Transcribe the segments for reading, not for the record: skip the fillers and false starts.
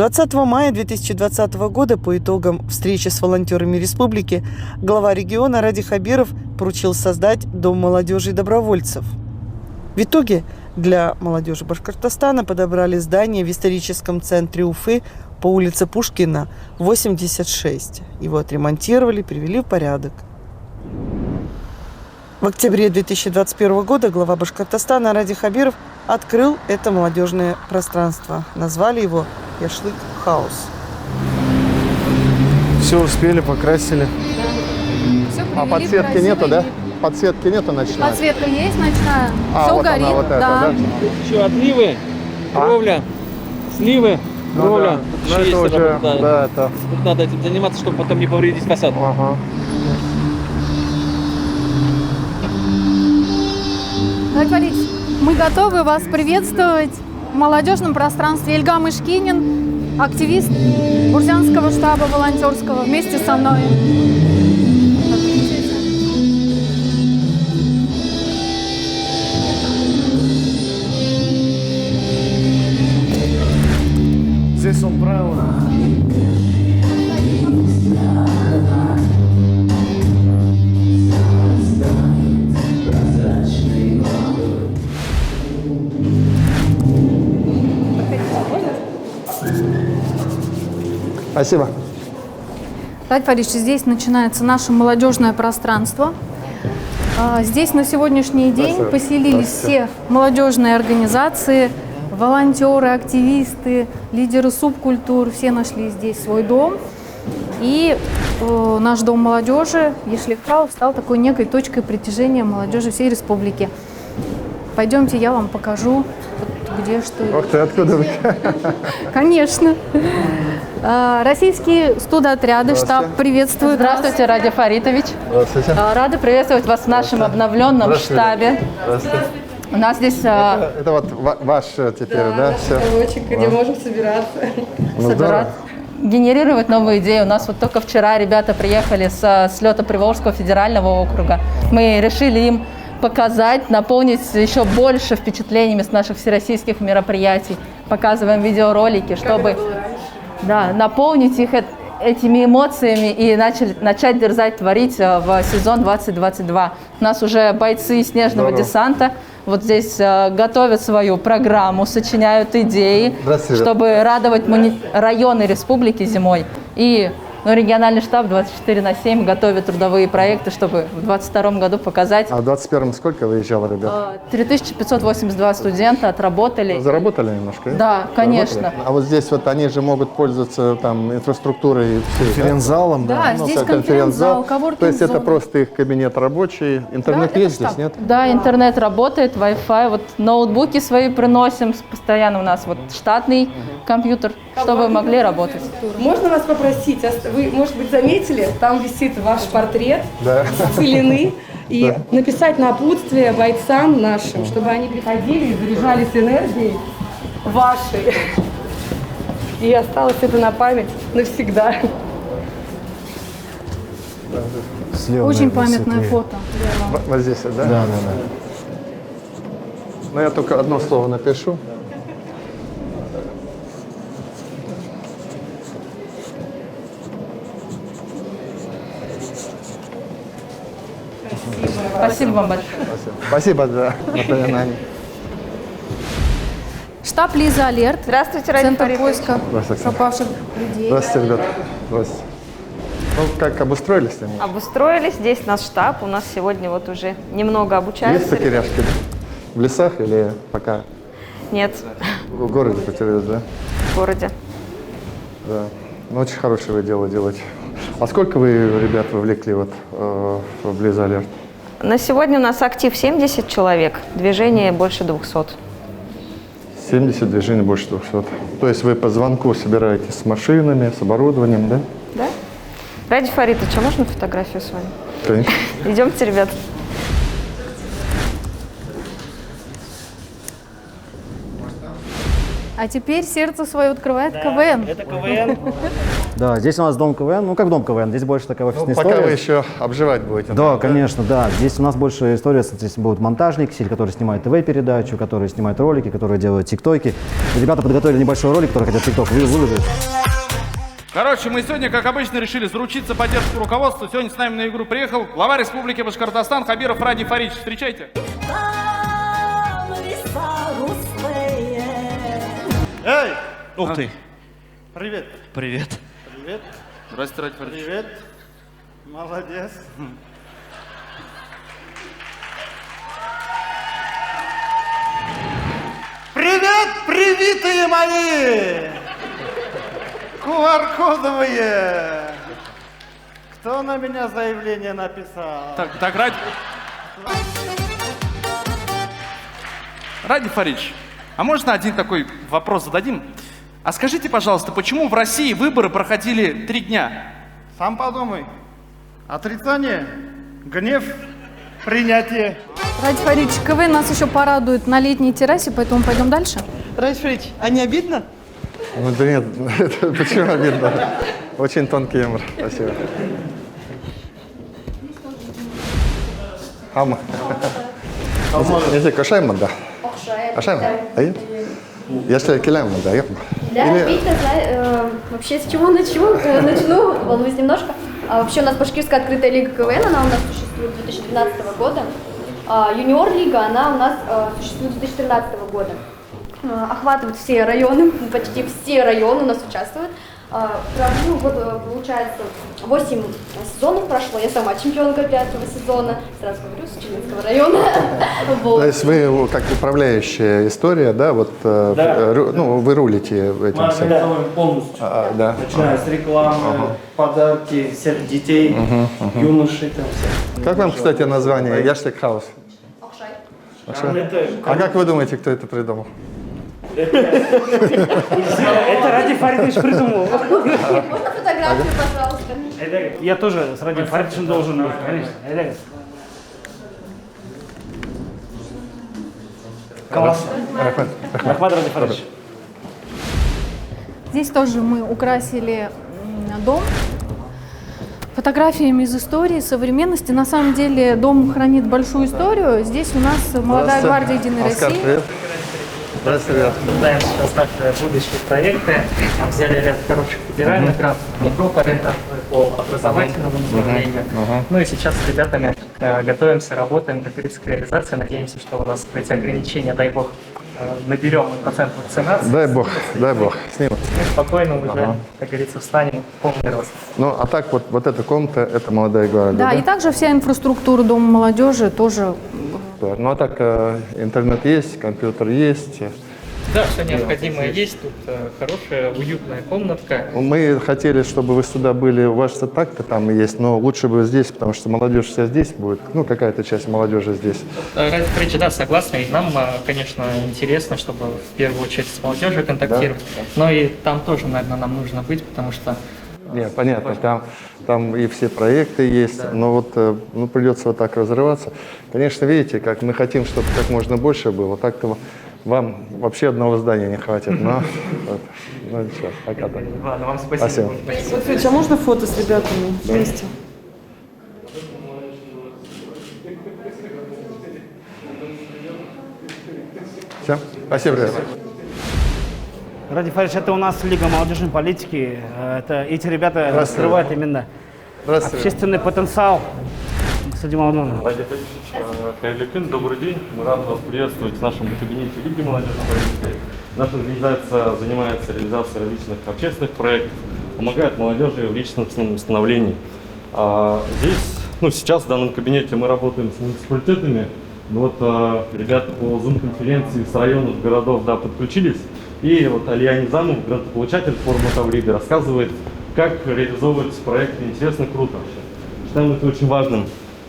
20 мая 2020 года по итогам встречи с волонтерами республики глава региона Ради Хабиров поручил создать Дом молодежи и добровольцев. В итоге для молодежи Башкортостана подобрали здание в историческом центре Уфы по улице Пушкина, 86. Его отремонтировали, привели в порядок. В октябре 2021 года глава Башкортостана Ради Хабиров открыл это молодежное пространство. Назвали его Яшлык Хаус. Все успели, покрасили. А подсветки нету, да? Подсветки нету ночной? Подсветка есть ночная. Все вот горит, она, вот это, да. Еще отливы, кровля, сливы, кровля. Ну, Еще это есть уже, работа, да, это... Тут надо этим заниматься, чтобы потом не повредить фасад. Ага. Давайте говорить, мы готовы вас приветствовать в молодежном пространстве. Ильгам Ишкинин, активист Бурзянского штаба волонтерского, вместе со мной. Здесь он правильно. Спасибо. Давайте говорить, здесь начинается наше молодежное пространство. Здесь на сегодняшний день Спасибо. поселились все молодежные организации, волонтеры, активисты, лидеры субкультур. Все нашли здесь свой дом. И наш дом молодежи Яшлык Хаус стал такой некой точкой притяжения молодежи всей республики. Пойдемте, я вам покажу, где что. Ох ты, откуда вы? Конечно. Российские студотряды, штаб приветствует. Здравствуйте, Ради Фаритович. Здравствуйте. Рады приветствовать вас в нашем обновленном штабе. Здравствуйте. У нас здесь Это вот ваш теперь, да? Все. Уголочек, где можем собираться. Ну, здорово. генерировать новые идеи. У нас вот только вчера ребята приехали с слета Приволжского федерального округа. Мы решили им показать, наполнить еще больше впечатлениями с наших всероссийских мероприятий. Показываем видеоролики, чтобы наполнить их этими эмоциями и начать дерзать, творить в сезон 2022. У нас уже бойцы снежного десанта вот здесь готовят свою программу, сочиняют идеи, чтобы радовать районы республики зимой. И региональный штаб 24/7 готовит трудовые проекты, чтобы в 2022 году показать. А в 2021 сколько выезжало, ребят? 3582 студента отработали. Заработали немножко? Да, конечно. Заработали? А вот здесь вот они же могут пользоваться там инфраструктурой и всей, конференц-залом, да? Да, здесь конференц-зал, коворкинг-зона. То есть это просто их кабинет рабочий. Интернет есть здесь, нет? Да, интернет работает, Wi-Fi. Вот ноутбуки свои приносим. Постоянно у нас вот штатный компьютер, чтобы могли работать. Можно вас попросить? Вы, может быть, заметили, там висит ваш портрет, Да. запыленный, и написать напутствие бойцам нашим, чтобы они приходили и заряжались энергией вашей. И осталось это на память навсегда. Слева, Очень наверное, памятное светлее. фото. Вот здесь, да? Да. Но я только одно слово напишу. Спасибо вам большое. Спасибо за напоминание. Штаб Лиза Алерт. Здравствуйте, Центр поиска Здравствуйте. пропавших людей. Здравствуйте, ребята. Здравствуйте. Ну, как обустроились ли? Обустроились, здесь наш штаб, у нас сегодня вот уже немного обучаются. Есть потеряшки в лесах или пока Нет, в городе потерялись, да? в городе. Да. Ну, очень хорошее вы дело делаете. А сколько вы, ребят, вовлекли вот в Лиза Алерт? На сегодня у нас актив 70 человек, движение больше 200. 70 движений больше 200. То есть вы по звонку собираетесь с машинами, с оборудованием, да? Да? Ради Фаритович, а можно фотографию с вами? Конечно. Идемте, ребят. А теперь сердце свое открывает КВН. Это КВН. Да, здесь у нас дом КВН. Ну, как дом КВН, здесь больше такая офисная Пока история. вы еще обживать будете. Да, конечно, да. Здесь у нас больше история, здесь будут монтажники, которые снимают ТВ-передачу, которые снимают ролики, которые делают тиктоки. Ребята подготовили небольшой ролик, который хотят тикток выложить. Короче, мы сегодня, как обычно, решили заручиться поддержку руководства. Сегодня с нами на игру приехал глава Республики Башкортостан Хабиров Ради Фаридович. Встречайте. Эй! Ух ты! Привет! Привет. Привет! Здравствуйте, Ради Фаридович. Привет! Молодец! Привет, привитые мои! QR-кодовые! Кто на меня заявление написал? Так, Ради Фаридович, а можно один такой вопрос зададим? А скажите, пожалуйста, почему в России выборы проходили 3 дня? Сам подумай. Отрицание, гнев, принятие. Ради Фаридович, КВН нас еще порадует на летней террасе, поэтому пойдем дальше. Раис Фаридович, а не обидно? Ну да нет, это почему обидно? Очень тонкий юмор. Спасибо. Хама. Если кошаем, да. Кошаем, да? Если киляем, да. Вообще, с чего начну? Начну, волнуюсь немножко. Вообще у нас Башкирская открытая лига КВН, она у нас существует с 2012 года. Юниор-лига, она у нас существует с 2013 года. Охватывает все районы, почти все районы у нас участвуют. Получается, 8 сезонов прошло, я сама чемпионка 5-го сезона, сразу говорю, с Челнинского района. То есть вы как управляющая история, да, вот, ну, вы рулите этим Мы всем. организовываем полностью, начиная с рекламы, подарки всех детей, юношей. Там, всех. Как вам, кстати, название Яштек Хаус? Акшай. А как вы думаете, кто это придумал? Это Ради Фаридович придумал. Можно фотографию, пожалуйста? Я тоже с Ради Фаридовичем должен быть, конечно. Класс. Рахмат Ради Фаридович. Здесь тоже мы украсили дом фотографиями из истории, современности. На самом деле дом хранит большую историю. Здесь у нас молодая гвардия Единой Оскар, России. привет. Здравствуйте, ребят. Обсуждаем сейчас наши будущие проекты. Взяли ряд хороших федеральных грантов, не только по образовательному направлению. Ну и сейчас с ребятами готовимся, работаем как говорится, к реализации. Надеемся, что у нас эти ограничения, дай бог, наберем процент вакцинации. Дай бог, снимут. Мы спокойно уже, как говорится, встанем в полный рост. Ну, а так вот эта комната, это молодая гвардия, Да, и также вся инфраструктура Дома молодежи тоже. Да. Ну, а так интернет есть, компьютер есть. Да, все необходимое есть. Тут хорошая, уютная комнатка. Мы хотели, чтобы вы сюда были, у вас так-то там есть, но лучше бы здесь, потому что молодежь вся здесь будет, ну, какая-то часть молодежи здесь. Ради Фаридовича, да, согласна. И нам, конечно, интересно, чтобы в первую очередь с молодежью контактировать. Да. Но и там тоже, наверное, нам нужно быть, потому что... Нет, понятно, там и все проекты есть, да. Но вот ну, придется вот так разрываться. Конечно, видите, как мы хотим, чтобы как можно больше было, так-то вам вообще одного здания не хватит, но ну ничего, пока так. Ладно, вам спасибо. Спасибо. А можно фото с ребятами вместе? Все, спасибо, ребята. Ради Фаридович, это у нас Лига молодежной политики. Эти ребята раскрывают именно общественный потенциал. Ради Фаридович, Хайрликин, добрый день. Мы рады вас приветствовать в нашем кабинете Лиги молодежной политики. Наша организация занимается реализацией различных общественных проектов, помогает молодежи в личностном становлении. Здесь, ну, сейчас в данном кабинете мы работаем с муниципалитетами. Вот ребята по Zoom-конференции с районов, городов, да, подключились. И вот Алия Низамов, грантополучатель форума Тавриды, рассказывает, как реализовываются проекты. Интересно, круто вообще. Считаем это очень важным.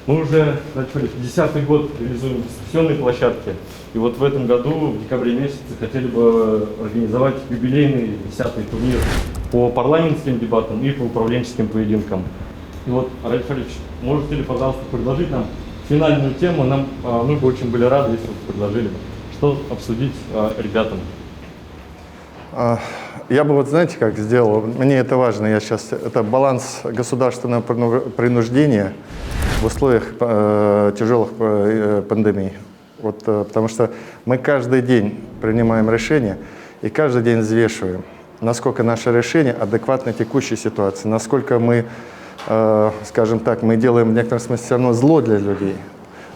Мы уже 10-й год реализуем дискуссионные площадки. И вот в этом году, в декабре месяце, хотели бы организовать юбилейный 10-й турнир по парламентским дебатам и по управленческим поединкам. И вот, Ради Фаридович, можете ли, пожалуйста, предложить нам финальную тему? Мы бы очень были рады, если бы предложили, что обсудить ребятам. Я бы, вот знаете, как сделал, мне это важно, это баланс государственного принуждения в условиях тяжелых пандемий. Вот, потому что мы каждый день принимаем решения и каждый день взвешиваем, насколько наше решение адекватно текущей ситуации, насколько мы, скажем так, мы делаем в некотором смысле все равно зло для людей.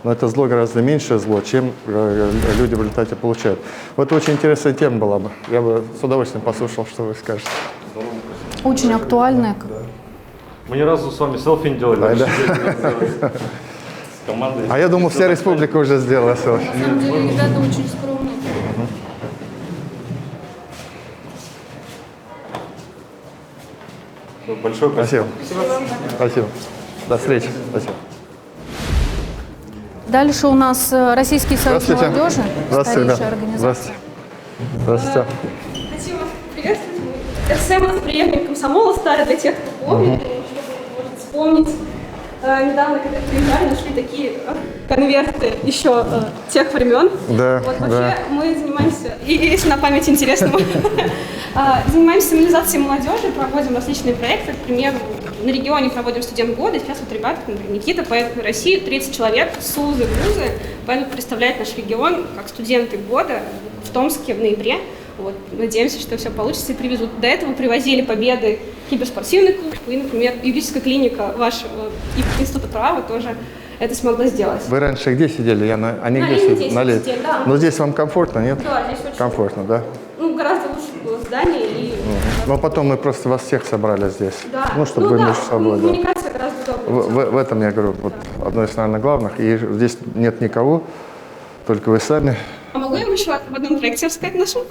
Но это зло гораздо меньшее зло, чем люди в результате получают. Вот очень интересная тема была бы. Я бы с удовольствием послушал, что вы скажете. Очень актуальная. Мы ни разу с вами селфи не делали. С командой. А я думал, вся республика уже сделала селфи. На самом деле, ребята очень скромные. Большое спасибо. Спасибо. До встречи. Спасибо. Дальше у нас Российский союз молодежи, старейшая организация. Здравствуйте. Здравствуйте. Хочу вас приветствовать. РСМ у нас преемник комсомола старый, для тех, кто помнит, может вспомнить. Недавно, когда приезжали, нашли такие конверты еще тех времен. Да, вот, вообще мы занимаемся, и если на память интересно, занимаемся стабилизацией молодежи, проводим различные проекты. К примеру, на регионе проводим студент года. Сейчас вот ребята, например, Никита поедет на Россию, 30 человек, СУЗы, ВУЗы, поедут представлять наш регион как студенты года в Томске в ноябре. Вот, надеемся, что все получится и привезут. До этого привозили победы киберспортивный клуб и, например, юридическая клиника вашего института права тоже это смогла сделать. Вы раньше где сидели? Они на где сидели? На Ленте. Да. Но здесь вам комфортно, нет? Да, здесь очень комфортно, да? Ну, гораздо лучше было здание и... Но потом мы просто вас всех собрали здесь. Да. Ну, чтобы вы между собой. Да. Коммуникация гораздо удобнее. В этом, я говорю, вот одно из, наверное, главных. И здесь нет никого, только вы сами. А могу я еще в одном проекте рассказать нашем?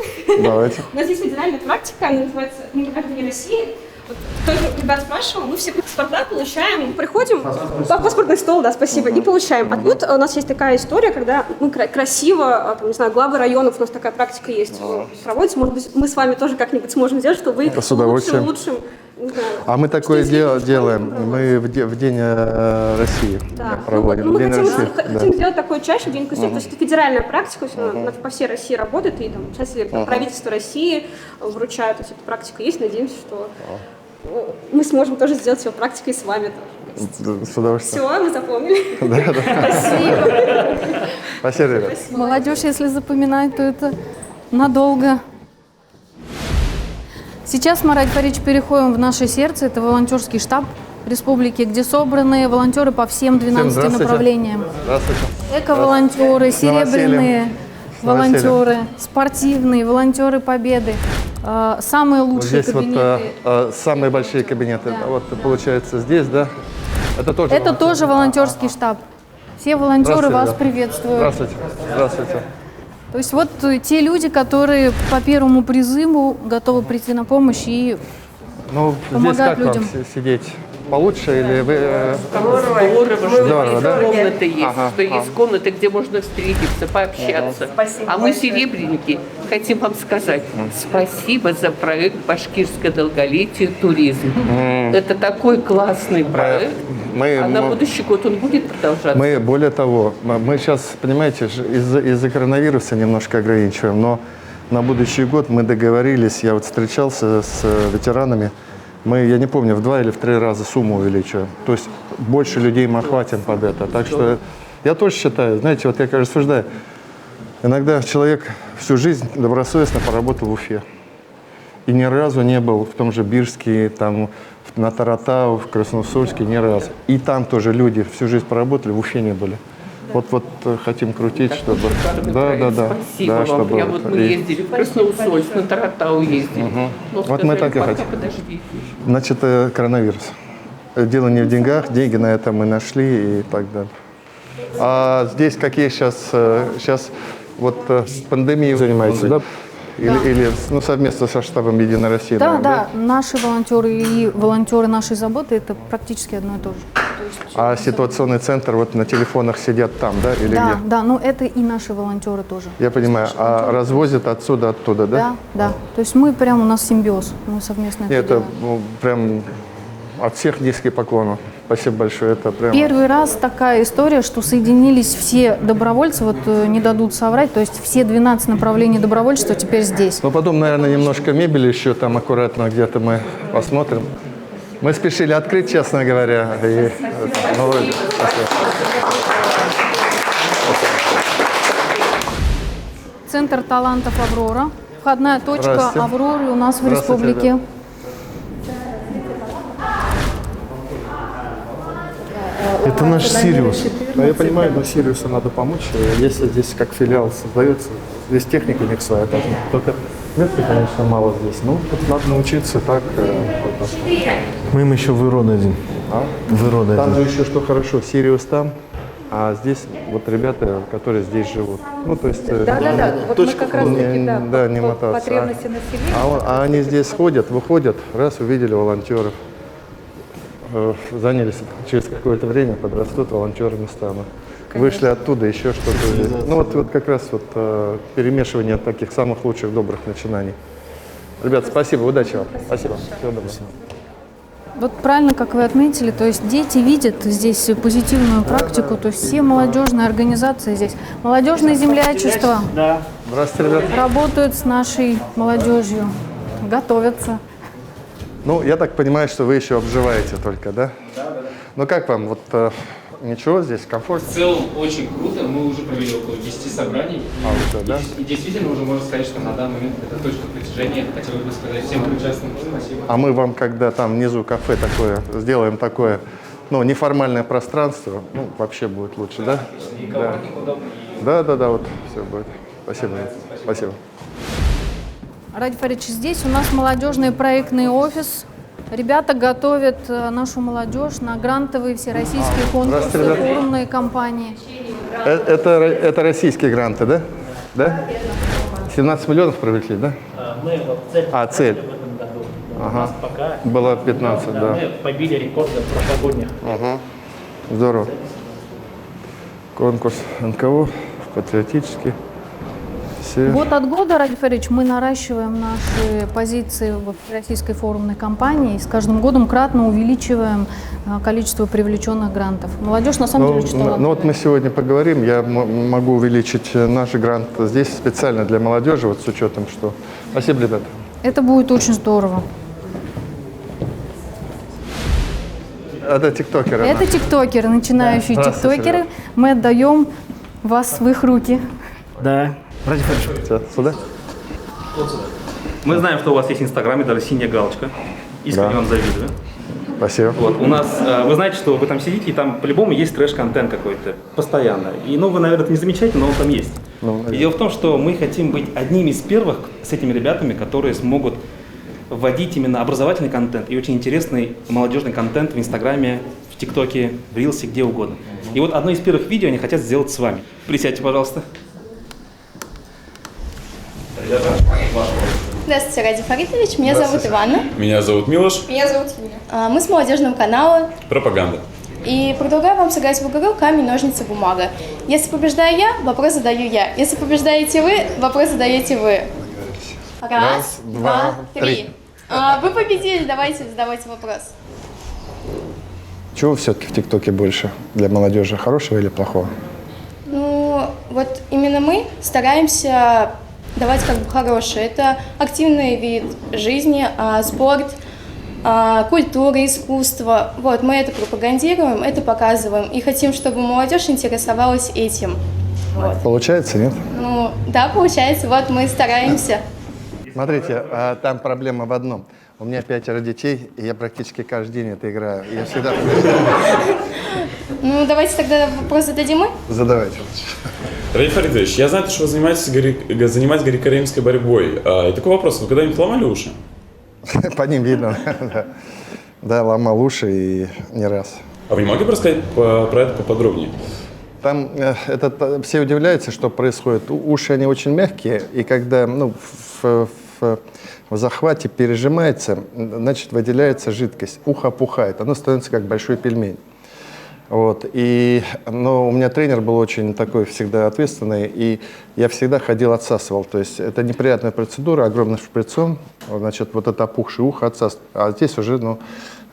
Давайте. У нас есть федеральная практика, она называется «Граждане России». Вот, только ребят спрашивал, мы все паспорта получаем, приходим, паспортный стол, да, спасибо, и получаем. А тут у нас есть такая история, когда мы красиво, там, не знаю, главы районов, у нас такая практика есть, проводится, может быть, мы с вами тоже как-нибудь сможем сделать, чтобы вы с удовольствием. лучшим. А мы такое делаем. Мы в День России проводим. Ну, мы День хотим сделать такое чаще, День России. То есть это федеральная практика, она по всей России работает, и там, сейчас правительство России вручают, то есть эта практика есть, надеемся, что мы сможем тоже сделать ее практикой с вами тоже. С удовольствием. Все, мы запомнили. Спасибо. Спасибо, ребят. Молодежь, если запоминает, то это надолго. Сейчас, Марат Фарич, переходим в наше сердце. Это волонтерский штаб республики, где собраны волонтеры по всем 12 направлениям. Здравствуйте. Эко-волонтеры, серебряные волонтеры, спортивные, волонтеры Победы. Самые лучшие здесь кабинеты. Вот самые большие кабинеты. Да. Вот получается здесь, да? Это тоже волонтерский штаб. Все волонтеры вас приветствуют. Здравствуйте. Здравствуйте. То есть вот те люди, которые по первому призыву готовы прийти на помощь и помогать здесь как людям. Вам сидеть? Получше или вы... Здорово, да? Комнаты есть, что есть комнаты, где можно встретиться, пообщаться. А мы, серебряники, хотим вам сказать спасибо за проект «Башкирское долголетие. Туризм». Это такой классный проект. А на будущий год он будет продолжаться? Мы, более того, мы сейчас, понимаете, из-за коронавируса немножко ограничиваем, но на будущий год мы договорились, я вот встречался с ветеранами, я не помню, в 2 или в 3 раза сумму увеличиваем. То есть больше людей мы охватим под это. Так что я тоже считаю, знаете, вот я, кажется, рассуждаю, иногда человек всю жизнь добросовестно поработал в Уфе. И ни разу не был в том же Бирске, там, на Таратау, в Красноусольске, ни разу. И там тоже люди всю жизнь поработали, в Уфе не были. Вот хотим крутить, чтобы... Да. Спасибо вам. Чтобы Прямо вот мы ездили в Красноусольск, на Таратау ездили. Вот мы так и хотим. Подождите. Значит, коронавирус. Дело не в деньгах, деньги на это мы нашли и так далее. А здесь какие сейчас вот пандемией занимаетесь, да? Или совместно со штабом «Единой России»? Да, наши волонтеры и волонтеры нашей заботы – это практически одно и то же. А ситуационный центр вот на телефонах сидят там, да? Или где? Да, но это и наши волонтеры тоже. Я понимаю. А развозят оттуда, да? Да. То есть у нас симбиоз, мы совместно это делаем. Прям от всех низкий поклон. Спасибо большое. Это прям... Первый раз такая история, что соединились все добровольцы, вот не дадут соврать, то есть все 12 направлений добровольчества теперь здесь. Но потом, наверное, немножко мебели еще там аккуратно где-то мы посмотрим. Мы спешили открыть, честно говоря. И, ну, Центр талантов «Аврора». Входная точка Здравствуйте. «Авроры» у нас в Здравствуйте, республике. ребят. Это наш Сириус. Да, я понимаю, но Сириусу надо помочь. Если здесь как филиал создается, здесь техника у них своя должна. Только места, конечно, мало здесь. Ну, тут надо научиться так. Вот. Мы им еще вырон дадим. А? Вырон Там дадим. же еще что хорошо, Сириус там, а здесь вот ребята, которые здесь живут. Ну, то есть... Да. Вот мы как раз таки, да, не по мотаться. потребности населения. А они здесь ходят, выходят, раз увидели волонтеров, занялись, через какое-то время подрастут, волонтерами станут. Вышли оттуда, еще что-то. Ну вот как раз вот перемешивание таких самых лучших, добрых начинаний. Ребят, спасибо, удачи вам. Спасибо. Всего доброго. Вот правильно, как вы отметили, то есть дети видят здесь позитивную практику, то есть все молодежные организации здесь, молодежное землячество Здравствуйте, ребят. работают с нашей молодежью, готовятся. Ну, я так понимаю, что вы еще обживаете только, да? Да. Ну как вам, вот ничего здесь, комфортно? В целом очень круто, мы уже провели около 10 собраний. Уже, да? И действительно уже можно сказать, что на данный момент это точка притяжения. Хотел бы сказать всем участникам спасибо. А мы вам, когда там внизу кафе такое, сделаем такое, ну, неформальное пространство, ну, вообще будет лучше, да? Да, вот, все будет. Спасибо. Спасибо. Ради Фаридович, здесь у нас молодежный проектный офис. Ребята готовят нашу молодежь на грантовые всероссийские конкурсы, форумные кампании. Это российские гранты, да? Да? 17 миллионов привлекли, да? Мы цель. Цель. В этом году. Ага. У нас пока было 15, да. Мы побили рекорды прошлогодних. Ага. Здорово. Конкурс НКО, патриотический. Все. Год от года, Ради Фаридович, мы наращиваем наши позиции в российской форумной кампании и с каждым годом кратно увеличиваем количество привлеченных грантов. Молодежь на самом деле очень талантливая. Ну вот мы сегодня поговорим, я могу увеличить наш грант здесь специально для молодежи, вот с учетом, что... Спасибо, ребята. Это будет очень здорово. Это тиктокеры. Это тиктокеры, начинающие тиктокеры. Мы отдаем вас в их руки. Да. Ради Фаридович. Сюда? Вот сюда. Мы знаем, что у вас есть в Инстаграме даже синяя галочка. Искренне вам завидую. Спасибо. Вот, у нас, вы знаете, что вы там сидите, и там по-любому есть трэш-контент какой-то, постоянно. И, ну, вы, наверное, это не замечаете, но он там есть. И дело в том, что мы хотим быть одними из первых с этими ребятами, которые смогут вводить именно образовательный контент и очень интересный молодежный контент в Инстаграме, в ТикТоке, в Рилсе, где угодно. И вот одно из первых видео они хотят сделать с вами. Присядьте, пожалуйста. Здравствуйте, Ради Фаридович. Меня зовут Ивана. Меня зовут Милош. Меня зовут Юля. Мы с молодежного канала. Пропаганда. И предлагаю вам сыграть в игру камень, ножницы, бумага. Если побеждаю я, вопрос задаю я. Если побеждаете вы, вопрос задаете вы. Раз, два, три. Вы победили, давайте задавайте вопрос. Чего все-таки в ТикТоке больше для молодежи, хорошего или плохого? Ну, вот именно мы стараемся давать как бы хорошее. Это активный вид жизни, спорт, культура, искусство. Вот, мы это пропагандируем, это показываем и хотим, чтобы молодежь интересовалась этим. Вот. Получается, нет? Ну, да, получается. Вот мы стараемся. Смотрите, там проблема в одном. У меня 5 детей, и я практически каждый день это играю. Я всегда... Ну, давайте тогда вопрос зададим мы. Задавайте. Ради Фаридович, я знаю, что вы занимаетесь греко-римской борьбой. И такой вопрос, вы когда-нибудь ломали уши? По ним видно. Да, ломал уши и не раз. А вы не могли бы рассказать про это поподробнее? Там все удивляются, что происходит. Уши, они очень мягкие, и когда в захвате пережимается, значит, выделяется жидкость. Ухо опухает, оно становится как большой пельмень. Вот. Но у меня тренер был очень такой всегда ответственный, и я всегда ходил, отсасывал. То есть это неприятная процедура, огромным шприцом, значит, вот это опухшее ухо отсасывать. А здесь уже,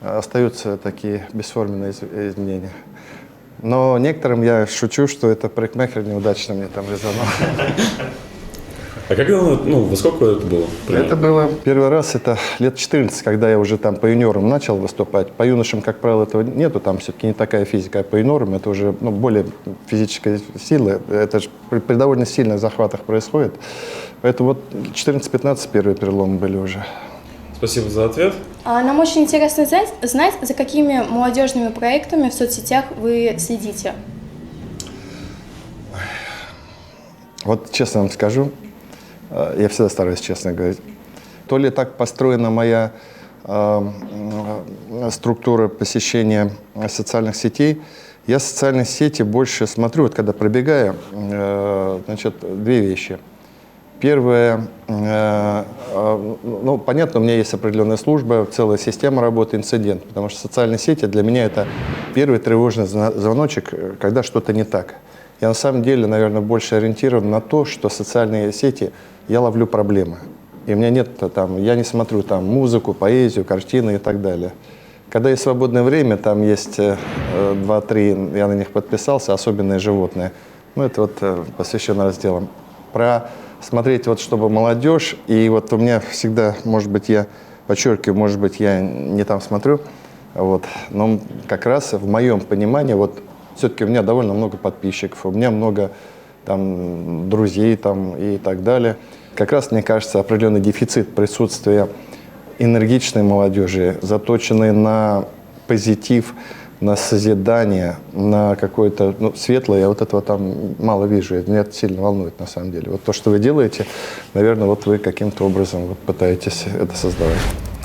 остаются такие бесформенные изменения. Но некоторым я шучу, что это парикмахер неудачно мне там резанул. А когда, во сколько это было? Примерно? Это было первый раз, это лет 14, когда я уже там по юниорам начал выступать. По юношам, как правило, этого нету, там все-таки не такая физика, а по юниорам это уже более физическая сила. Это же при довольно сильных захватах происходит. Поэтому вот 14-15 первые переломы были уже. Спасибо за ответ. Нам очень интересно знать, за какими молодежными проектами в соцсетях вы следите. Вот честно вам скажу, я всегда стараюсь честно говорить, то ли так построена моя структура посещения социальных сетей, я социальные сети больше смотрю, вот когда пробегаю, значит, две вещи. Первое, понятно, у меня есть определенная служба, целая система работы, инцидент, потому что социальные сети для меня это первый тревожный звоночек, когда что-то не так. Я на самом деле, наверное, больше ориентирован на то, что социальные сети, я ловлю проблемы. И у меня нет там, я не смотрю там музыку, поэзию, картины и так далее. Когда есть свободное время, там есть 2-3, я на них подписался, особенные животные. Это вот посвящено разделам. Про смотреть, вот чтобы молодежь, и вот у меня всегда, может быть, я подчеркиваю, может быть, я не там смотрю, вот, но как раз в моем понимании, вот, все-таки у меня довольно много подписчиков, у меня много там друзей там и так далее. Как раз, мне кажется, определенный дефицит присутствия энергичной молодежи, заточенной на позитив, на созидание, на какое-то светлое. Я вот этого там мало вижу, меня это сильно волнует на самом деле. Вот то, что вы делаете, наверное, вот вы каким-то образом вот пытаетесь это создавать.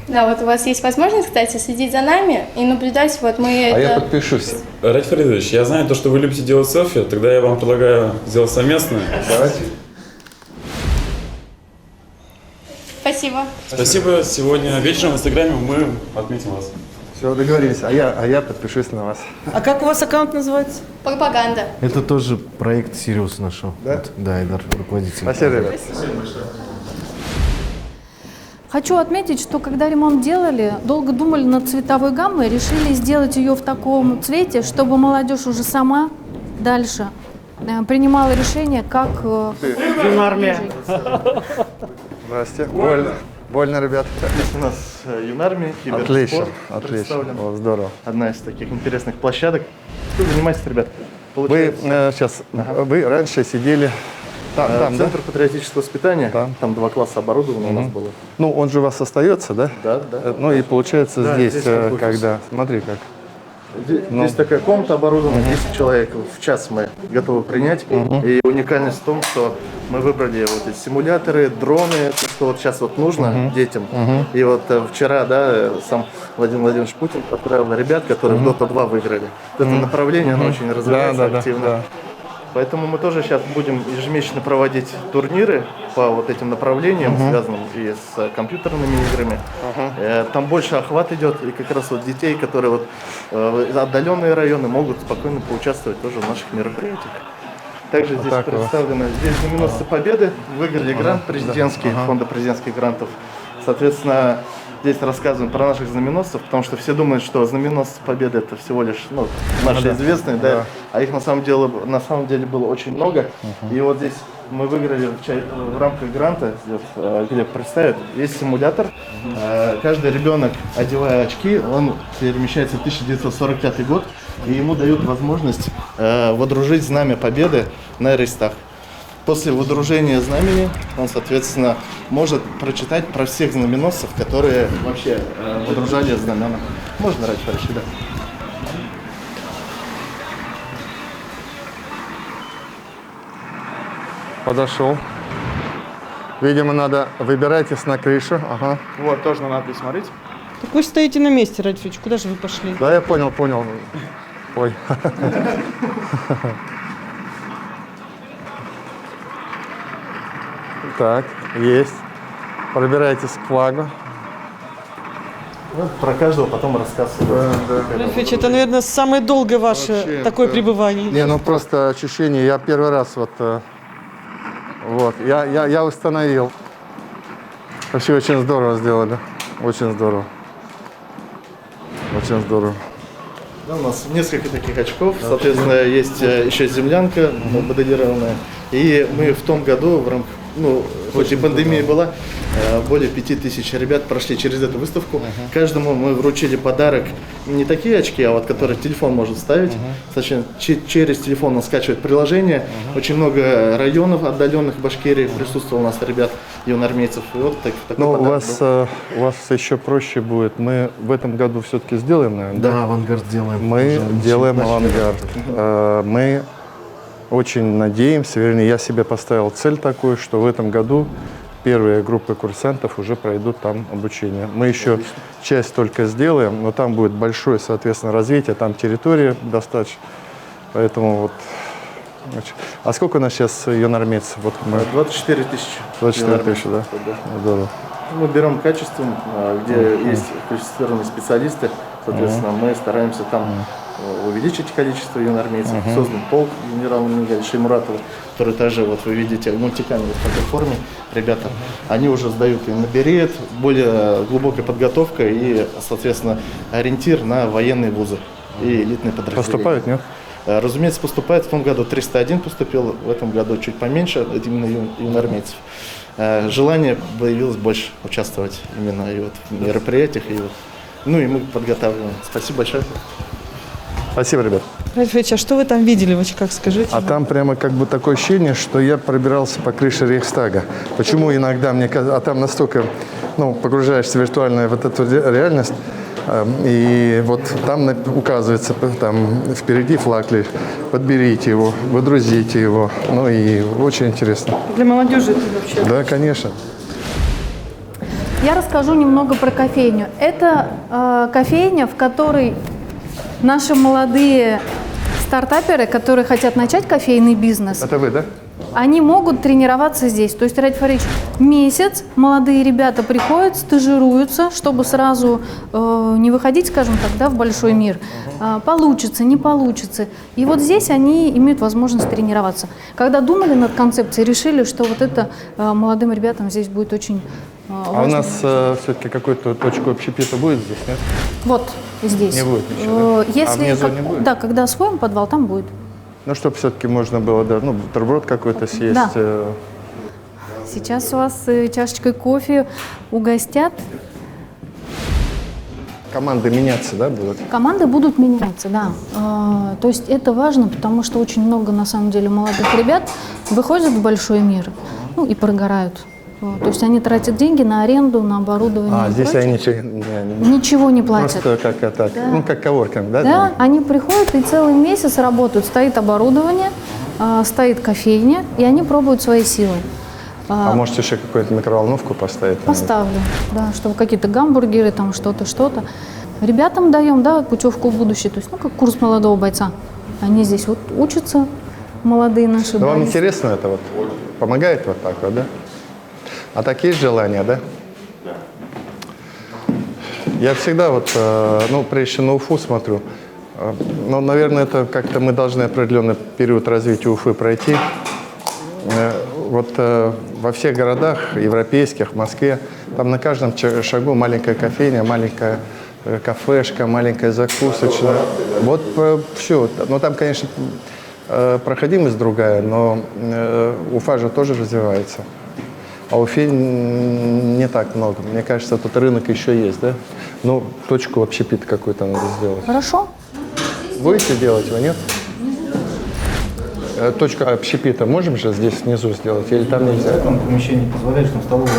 Да, вот у вас есть возможность, кстати, следить за нами и наблюдать, вот мы я подпишусь. Ради Фаридович, я знаю то, что вы любите делать селфи, тогда я вам предлагаю сделать совместное. Давайте. Спасибо. Спасибо. Сегодня вечером в Инстаграме мы отметим вас. Все, договорились. А я подпишусь на вас. А как у вас аккаунт называется? Пропаганда. Это тоже проект Сириус нашел. Да? Вот, да, Айдар, руководитель. Спасибо, ребят. Спасибо большое. Хочу отметить, что когда ремонт делали, долго думали над цветовой гаммой, решили сделать ее в таком цвете, чтобы молодежь уже сама дальше принимала решение, как... Юнармия. Здрасте. Больно, ребят. У нас Юнармия, киберспорт. Отлично, отлично. О, здорово. Одна из таких интересных площадок. Что вы занимаетесь, ребят? Вы сейчас, вы раньше сидели там, Центр патриотического воспитания. Там 2 класса оборудовано у нас было. Ну, он же у вас остается, да? Да. Ну и получается Да, здесь находится. когда, смотри как. Здесь такая комната оборудована, 10 человек в час мы готовы принять. И уникальность в том, что мы выбрали вот эти симуляторы, дроны, то, что вот сейчас вот нужно детям. И вот вчера, сам Владимир Владимирович Путин отправил ребят, которые в Dota 2 выиграли. Это направление, оно очень развивается активно. Да. Поэтому мы тоже сейчас будем ежемесячно проводить турниры по вот этим направлениям, связанным и с компьютерными играми. Там больше охват идет, и как раз вот детей, которые вот отдаленные районы, могут спокойно поучаствовать тоже в наших мероприятиях. Также здесь представлены знаменосцы Победы, выиграли грант президентский, фонда президентских грантов. Соответственно, здесь рассказываем про наших знаменосцев, потому что все думают, что знаменосцы Победы это всего лишь наши известные, а их на самом деле было очень много. И вот здесь мы выиграли в рамках гранта, где представят, есть симулятор. Каждый ребенок, одевая очки, он перемещается в 1945 год, и ему дают возможность водружить знамя Победы на Рейхстаг. После водружения знамени он, соответственно, может прочитать про всех знаменосцев, которые вообще водружали знамена. Можно ради парочки, да? Подошел. Видимо, надо выбирайтесь на крышу. Ага. Вот, тоже на надпись смотрите. Так вы стоите на месте, Радифович, куда же вы пошли? Да, я понял. Ой. Так, есть. Пробирайтесь к флагу. Вот про каждого потом рассказываю. Радифович, это, наверное, самое долгое ваше такое пребывание. Не, просто ощущение, я первый раз я установил. Вообще очень здорово сделали, очень здорово. Очень здорово. Да, у нас несколько таких очков, соответственно, есть еще землянка моделированная. И мы в том году в рамках, хоть и пандемия была, более 5000 ребят прошли через эту выставку. Каждому мы вручили подарок, не такие очки, а вот которые телефон может ставить. Точнее, через телефон он скачивает приложение. Очень много районов отдаленных Башкирии присутствовало у нас ребят, юноармейцев. И вот такой Но подарок был. у вас еще проще будет. Мы в этом году все-таки сделаем, наверное, Да, авангард делаем. Мы делаем авангард. Мы очень надеемся, вернее, я себе поставил цель такую, что в этом году первые группы курсантов уже пройдут там обучение. Мы еще часть только сделаем, но там будет большое, соответственно, развитие, там территория достаточно. Поэтому вот. А сколько у нас сейчас юноармейцев? Вот мы... 24 тысячи. 24 тысячи, да? Здорово. Мы берем качеством, где есть квалифицированные специалисты, соответственно, мы стараемся там увеличить количество юноармейцев. Создан полк генерала Шеймуратова, который также, вот вы видите, в мультикамере в такой форме, ребята, они уже сдают и на берет, более глубокая подготовка и, соответственно, ориентир на военные вузы и элитные подразделения. Поступают, нет? Разумеется, поступает. В том году 301 поступил, в этом году чуть поменьше, это именно юноармейцев. Желание появилось больше участвовать именно и вот в мероприятиях. И вот. Ну и мы подготавливаем. Спасибо большое. Спасибо, ребят. Рафич, а что вы там видели в очках, скажите? А там прямо как бы такое ощущение, что я пробирался по крыше Рейхстага. Почему иногда мне кажется, а там настолько, погружаешься в виртуальную вот эту реальность, и вот там указывается, там впереди флаг лежит, подберите его, выдрузите его, и очень интересно. Для молодежи это вообще... Да, конечно. Я расскажу немного про кофейню. Это кофейня, в которой наши молодые стартаперы, которые хотят начать кофейный бизнес, Это вы, да? они могут тренироваться здесь. То есть, Ради Фаридович, месяц молодые ребята приходят, стажируются, чтобы сразу не выходить, скажем так, да, в большой мир. Получится, не получится. И вот здесь они имеют возможность тренироваться. Когда думали над концепцией, решили, что вот это молодым ребятам здесь будет очень важно. А у нас все-таки какую-то точку общепита будет здесь, нет? Вот здесь. Не будет ничего, да? Если, внизу не будет? Да, когда освоим подвал, там будет. Чтобы все-таки можно было, да, бутерброд какой-то съесть. Да. Сейчас у вас чашечкой кофе угостят. Команды меняться, да, будут? Команды будут меняться, да. То есть это важно, потому что очень много, на самом деле, молодых ребят выходят в большой мир, и прогорают. То есть они тратят деньги на аренду, на оборудование. Здесь они ничего не платят. Просто как так, Да. как коворкинг, да? Да, они приходят и целый месяц работают. Стоит оборудование, стоит кофейня, и они пробуют свои силы. А можете еще какую-то микроволновку поставить? Поставлю, да, чтобы какие-то гамбургеры, там что-то. Ребятам даем, да, путевку в будущее. То есть, как курс молодого бойца. Они здесь вот учатся, молодые наши. Вам интересно это вот? Помогает вот так вот, да? А так есть желание, да? Я всегда прежде чем на Уфу смотрю, наверное, это как-то мы должны определенный период развития Уфы пройти. Во всех городах европейских, в Москве, там на каждом шагу маленькая кофейня, маленькая кафешка, маленькая закусочная. Вот все. Но там, конечно, проходимость другая, но Уфа же тоже развивается. А Уфе не так много. Мне кажется, тут рынок еще есть, да? Точку общепита какую-то надо сделать. Хорошо. Будете делать его, нет? Точку общепита можем же здесь внизу сделать? Или там нельзя? В этом помещении позволяет, что в столовой.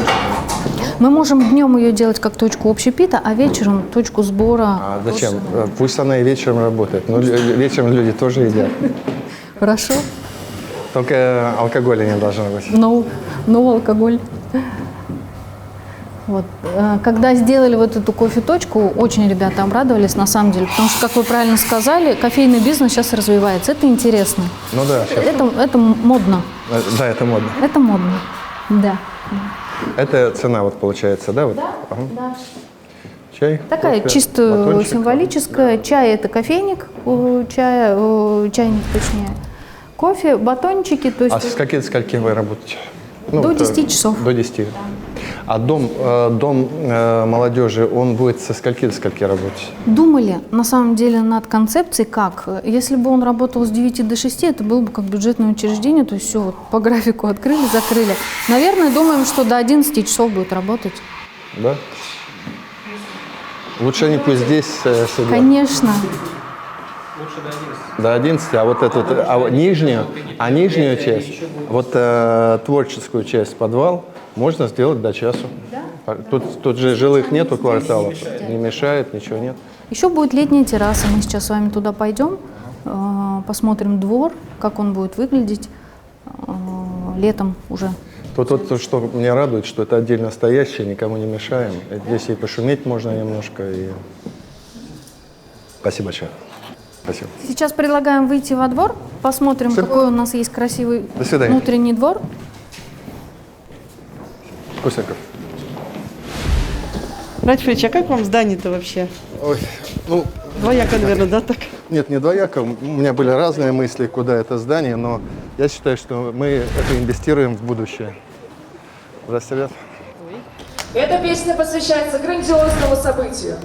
Мы можем днем ее делать как точку общепита, а вечером точку сбора. А зачем? Пусть она и вечером работает. Но вечером люди тоже едят. Хорошо. Только алкоголя не должно быть. No алкоголь. Вот. Когда сделали вот эту кофе-точку, очень ребята обрадовались, на самом деле, потому что, как вы правильно сказали, кофейный бизнес сейчас развивается. Это интересно. Да. Это модно. Да, это модно. Это модно, да. Это цена получается, да? Да, да. Чай? Такая кофе, чисто батончик. символическая. Чай – это кофейник, чайник, точнее. Кофе, батончики. То есть А с скольки вы работаете? до 10 часов. До 10. А дом молодежи, он будет со скольки до скольки работать? Думали, на самом деле, над концепцией, как. Если бы он работал с 9 до 6, это было бы как бюджетное учреждение, то есть все вот по графику открыли, закрыли. Наверное, думаем, что до 11 часов будет работать. Да? Лучше они пусть здесь сидят. Конечно. Лучше до 11. До 11, а вот эту, нижнюю часть, вот творческую часть, подвал, можно сделать до часу. Да? Тут же жилых нету кварталов, не мешает, ничего нет. Еще будет летняя терраса, мы сейчас с вами туда пойдем, посмотрим двор, как он будет выглядеть летом уже. Тут, что меня радует, что это отдельно стоящее, никому не мешаем. Здесь и пошуметь можно немножко. И... Спасибо большое. Спасибо. Сейчас предлагаем выйти во двор, посмотрим, какой у нас есть красивый внутренний двор. Вкусненько. Ратифович, а как вам здание-то вообще? Ой, ну... Двояко, наверное, да, так? Нет, не двояко. У меня были разные мысли, куда это здание, но я считаю, что мы это инвестируем в будущее. Здравствуйте, ребят. Эта песня посвящается грандиозному событию.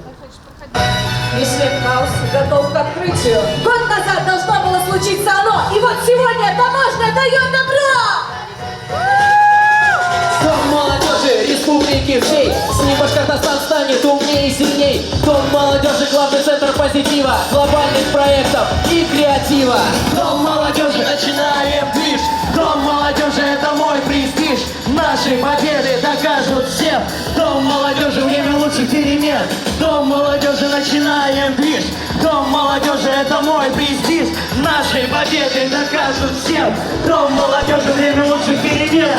Мишлен Хаус готов к открытию. Год назад должно было случиться оно, и вот сегодня таможня дает добро! Дом молодежи республики всей, с ним Башкортостан станет умнее и сильней. Дом молодежи — главный центр позитива, глобальных проектов и креатива. Дом молодежи, начинаем движ. Дом молодежи — это мой престиж. Наши победы докажут всем. Дом молодежи — время лучших перемен. Дом молодежи, начинаем движ. Дом молодежи — это мой престиж. Наши победы докажут всем. Дом молодежи — время лучших перемен.